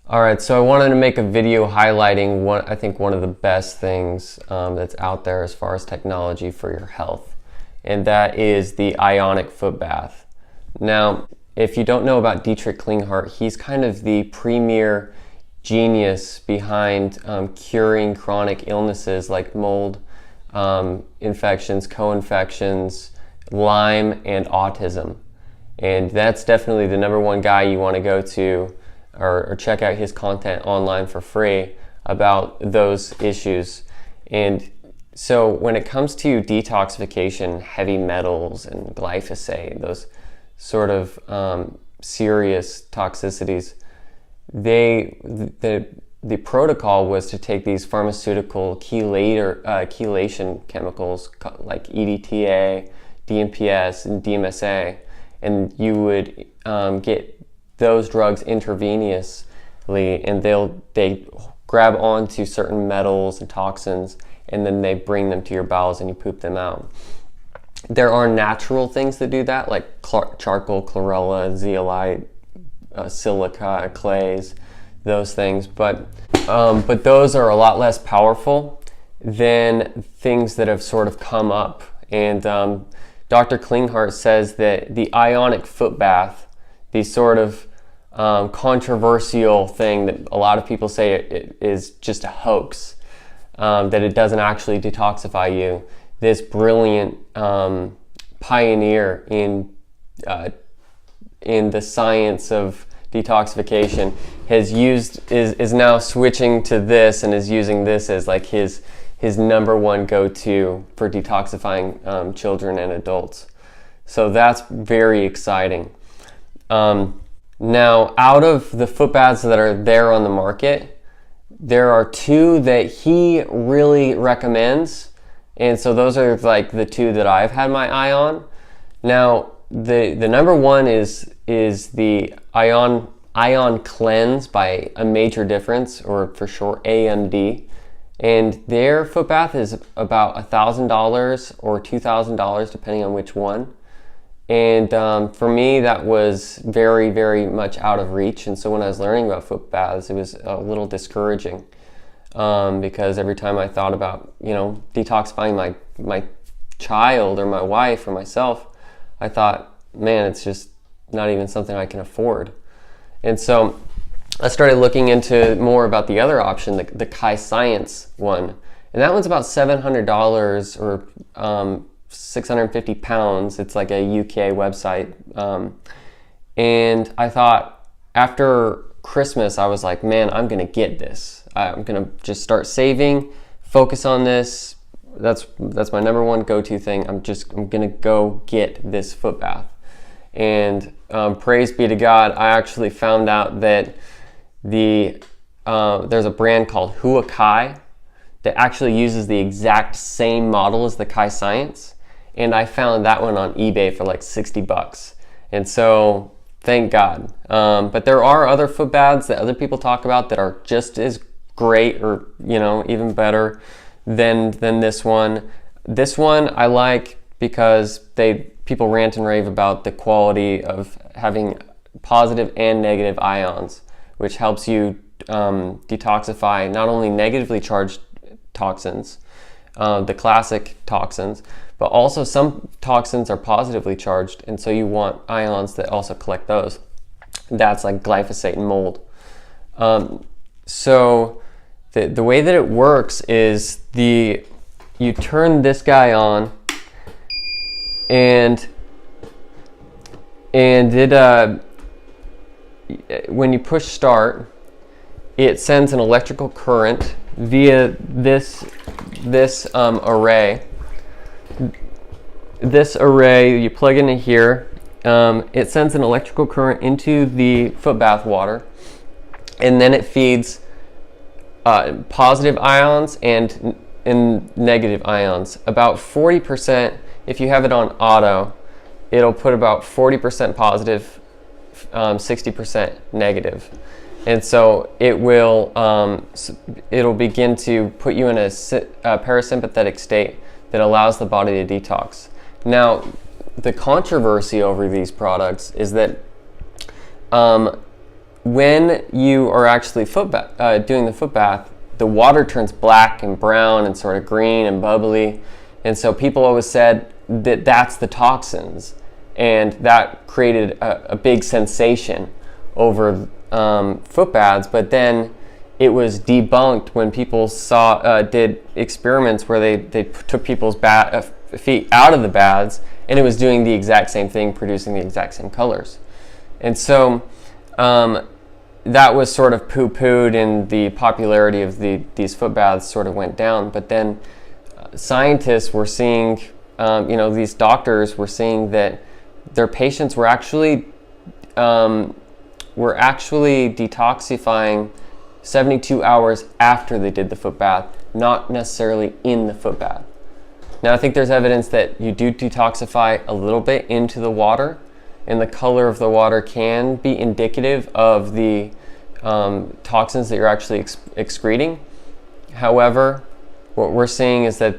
All right, so I wanted to make a video highlighting I think one of the best things that's out there as far as technology for your health, and that is the Ionic foot bath. Now, if you don't know about Dietrich Klinghardt, he's kind of the premier genius behind curing chronic illnesses like mold infections, co-infections, Lyme, and autism. And that's definitely the number one guy you want to go to or check out his content online for free about those issues. And so when it comes to detoxification, heavy metals and glyphosate, those sort of serious toxicities, the protocol was to take these pharmaceutical chelation chemicals like EDTA, DMPS, and DMSA, and you would get those drugs intravenously, and they grab onto certain metals and toxins, and then they bring them to your bowels and you poop them out. There are natural things that do that, like charcoal, chlorella, zeolite, silica, clays, those things, but those are a lot less powerful than things that have sort of come up. And Dr. Klinghardt says that the Ionic foot bath, the sort of controversial thing that a lot of people say it is just a hoax, that it doesn't actually detoxify you. This brilliant pioneer in the science of detoxification is now switching to this and is using this as like his number one go-to for detoxifying children and adults. So that's very exciting. Now, out of the foot baths that are there on the market, there are two that he really recommends, and so those are like the two that I've had my eye on. Now, the number one is the Ion Cleanse by A Major Difference, or for short AMD, and their foot bath is about $1,000 or $2,000 depending on which one. And for me, that was very, very much out of reach. And so when I was learning about foot baths, it was a little discouraging because every time I thought about, detoxifying my child or my wife or myself, I thought, man, it's just not even something I can afford. And so I started looking into more about the other option, the Kai Science one. And that one's about $700 or 650 pounds. It's like a UK website. And I thought after Christmas, I was like, man, I'm gonna get this. I'm gonna just start saving, focus on this. That's my number one go-to thing. I'm gonna go get this foot bath. And praise be to God, I actually found out that there's a brand called Huakai that actually uses the exact same model as the Kai Science. And I found that one on eBay for like $60. And so, thank God. But there are other foot baths that other people talk about that are just as great or, even better than this one. This one I like because people rant and rave about the quality of having positive and negative ions, which helps you detoxify not only negatively charged toxins, the classic toxins, but also some toxins are positively charged, and so you want ions that also collect those. That's like glyphosate and mold. So the way that it works is you turn this guy on, and it when you push start, it sends an electrical current via this array. This array, you plug into here, it sends an electrical current into the foot bath water, and then it feeds positive ions and negative ions. About 40%, if you have it on auto, it'll put about 40% positive, 60% negative. And so it'll begin to put you in a parasympathetic state that allows the body to detox. Now, the controversy over these products is that when you are actually doing the foot bath, the water turns black and brown and sort of green and bubbly. And so people always said that that's the toxins. And that created a big sensation over foot baths. But then it was debunked when people did experiments where they took people's feet out of the baths, and it was doing the exact same thing, producing the exact same colors. And so that was sort of poo-pooed, and the popularity of these foot baths sort of went down. But then scientists were seeing, these doctors were seeing that their patients were actually detoxifying 72 hours after they did the foot bath, not necessarily in the foot bath. Now, I think there's evidence that you do detoxify a little bit into the water, and the color of the water can be indicative of the toxins that you're actually excreting. However, what we're seeing is that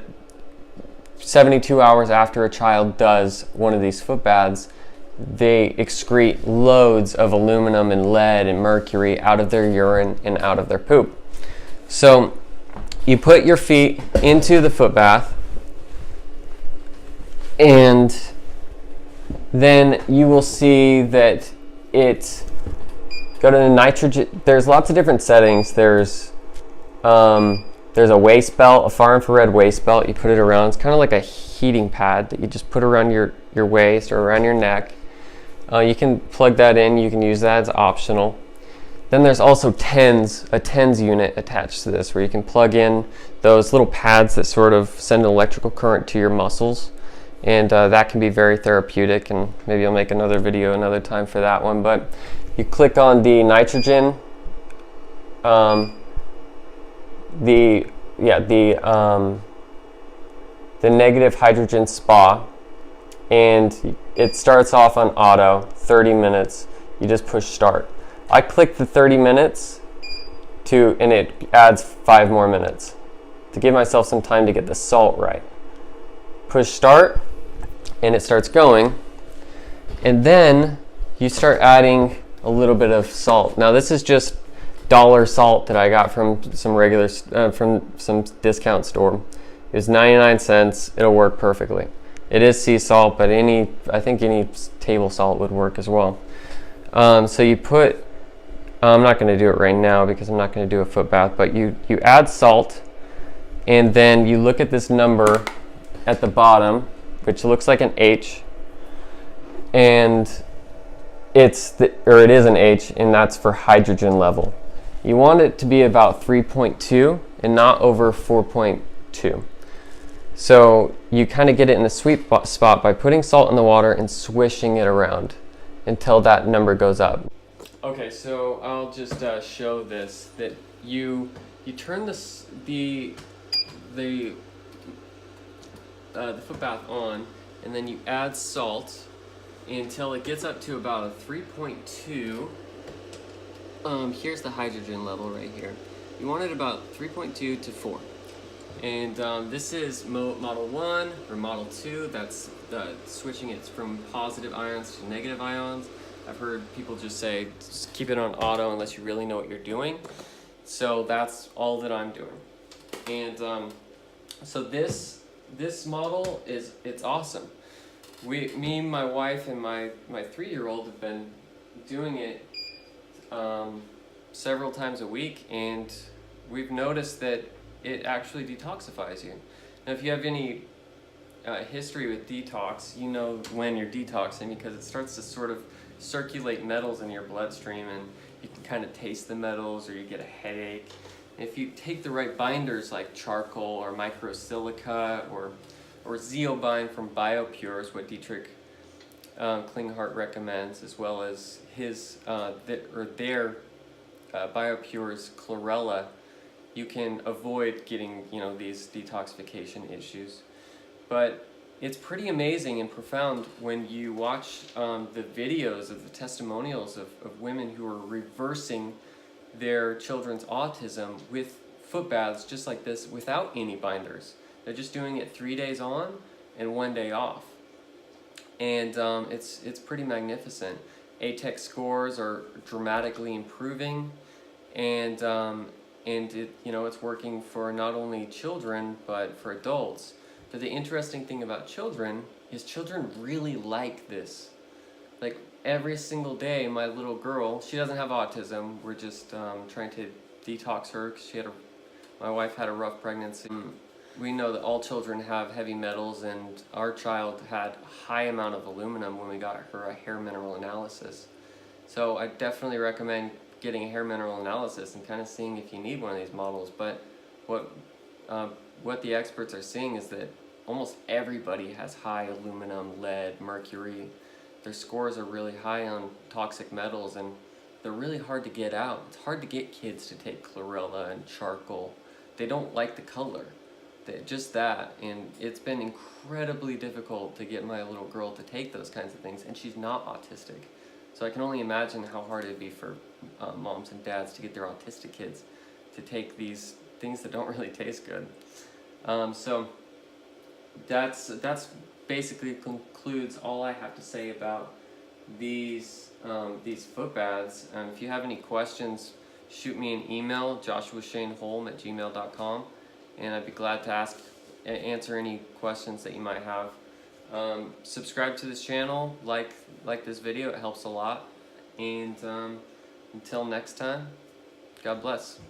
72 hours after a child does one of these foot baths, they excrete loads of aluminum and lead and mercury out of their urine and out of their poop. So you put your feet into the foot bath, and then you will see that go to the nitrogen. There's lots of different settings. There's a waist belt, a far infrared waist belt. You put it around. It's kind of like a heating pad that you just put around your waist or around your neck. You can plug that in. You can use that as optional. Then there's also a TENS unit attached to this, where you can plug in those little pads that sort of send an electrical current to your muscles. And that can be very therapeutic, and maybe I'll make another video another time for that one. But you click on the nitrogen, the negative hydrogen spa, and it starts off on auto, 30 minutes. You just push start. I click the 30 minutes and it adds 5 more minutes to give myself some time to get the salt right. Push start, and it starts going, and then you start adding a little bit of salt. Now, this is just dollar salt that I got from from some discount store. It's 99 cents. It'll work perfectly. It is sea salt, but I think any table salt would work as well. So you put, I'm not going to do it right now because I'm not going to do a foot bath, but you add salt, and then you look at this number at the bottom, which looks like an H, and it is an H, and that's for hydrogen level. You want it to be about 3.2 and not over 4.2. So you kind of get it in a sweet spot by putting salt in the water and swishing it around until that number goes up. Okay, so I'll just show this, that you turn the foot bath on, and then you add salt until it gets up to about a 3.2. Here's the hydrogen level right here. You want it about 3.2 to 4. And this is Model 1 or Model 2. That's switching it from positive ions to negative ions. I've heard people just say, just keep it on auto unless you really know what you're doing. So that's all that I'm doing. And so this model it's awesome. Me, my wife, and my 3-year-old have been doing it several times a week, and we've noticed that it actually detoxifies you. Now, if you have any history with detox, you know when you're detoxing, because it starts to sort of circulate metals in your bloodstream, and you can kind of taste the metals, or you get a headache. And if you take the right binders like charcoal or microsilica or Zeobind from BioPure is what Dietrich Klinghardt recommends, as well as their BioPure's chlorella, you can avoid getting these detoxification issues. But it's pretty amazing and profound when you watch the videos of the testimonials of women who are reversing their children's autism with foot baths just like this without any binders. They're just doing it 3 days on and 1 day off. And it's pretty magnificent. ATEC scores are dramatically improving, and it, you know, it's working for not only children but for adults. But the interesting thing about children is children really like this. Like every single day, my little girl, she doesn't have autism. We're just trying to detox her because my wife had a rough pregnancy. We know that all children have heavy metals, and our child had a high amount of aluminum when we got her a hair mineral analysis. So I definitely recommend getting a hair mineral analysis and kind of seeing if you need one of these models. But what the experts are seeing is that almost everybody has high aluminum, lead, mercury. Their scores are really high on toxic metals, and they're really hard to get out. It's hard to get kids to take chlorella and charcoal. They don't like the color. Just that, and it's been incredibly difficult to get my little girl to take those kinds of things, and she's not autistic. So I can only imagine how hard it'd be for moms and dads to get their autistic kids to take these things that don't really taste good. So that's basically concludes all I have to say about these foot baths. If you have any questions, shoot me an email, joshuashaneholm@gmail.com, and I'd be glad to answer any questions that you might have. Subscribe to this channel, like this video, it helps a lot. And until next time, God bless.